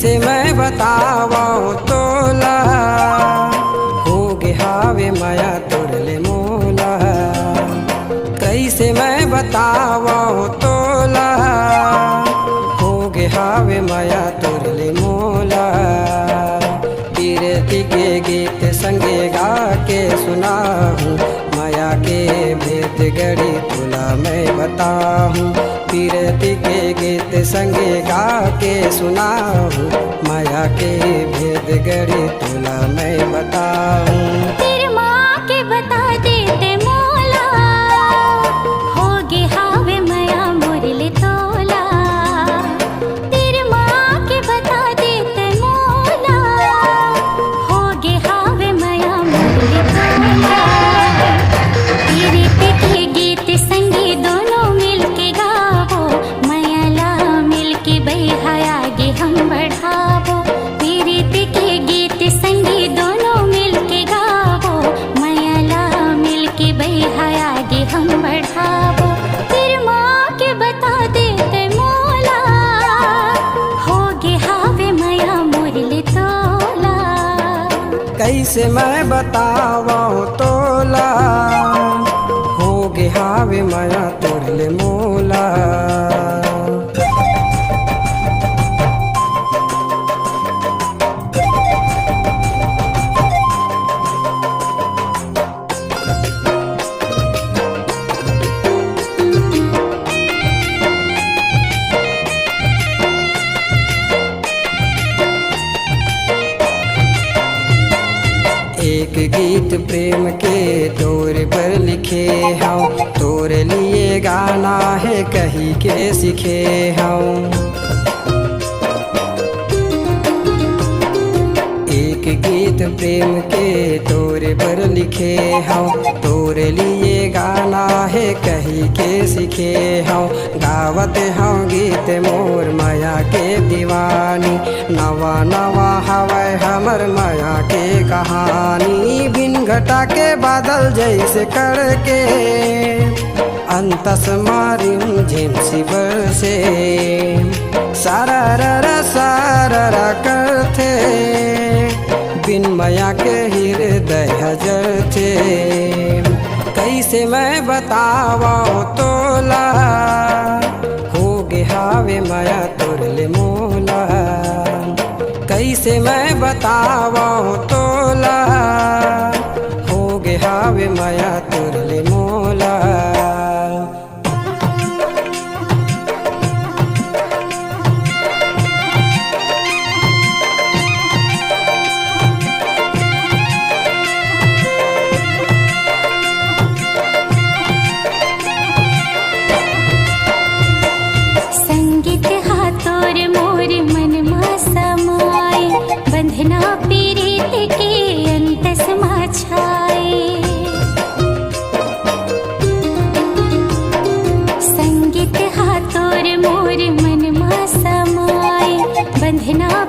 कैसे मैं बतावो तोला, हो गे हावे माया तोरले मोला। कैसे मैं बतावो तोला, हो गे हावे माया तोरले मोला। पीरती के गीत संगे गा के सुनाहूँ, माया के भेद गढ़ी तुला मैं बताहूँ। पीरती के गीत संगे गा के सुनाहूँ, माया के भेद गढ़ी तुला मैं बताहूँ। तेरे माँ के बता देते मोला, होगे हावे माया मोरले तोला। तेरे माँ के बता देते मोला, होगे हावे माया मोरले तोला। पीरती के गीत संगे दोनों मिलके गावो, माया ला मिलके बैहाया गे हम बढ़ावो। पीरती के गीत संगे दोनों मिलके गावो, माया ला मिलके बैहाया गे हम बढ़ावो। तेरे माँ के बता देते मोला, होगे हावे माया मोरले तोला। कैसे मैं बतावो तोला, हो गे हावे माया तोरले मोला। एक गीत प्रेम के तोर पर लिखे हूँ, तोर लिए गाना है कही के सीखे हूँ। एक गीत प्रेम के तोर पर लिखे हूँ, तोर लिए गाना है कही के सीखे हूँ। गावत हूँ गीत मोर माया के दीवानी, नवा नवा हवै हमर माया के कहानी। बिन घटा के बादल जैसे करके, अंतस मारिम झिम शिवर से। सारा करते, बिन माया के हृदय हजर थे। कैसे मैं बतावो तोला, हो गे हावे माया तोरले मोला। कैसे मैं बतावो तोला, हो गे हावे माया तोरले मोला। संगीत हा तोर मोर मन मा समाए, बंधना पीरित के अंतस मा छाए। संगीत हा तोर मोर मन मा समाए, बंधना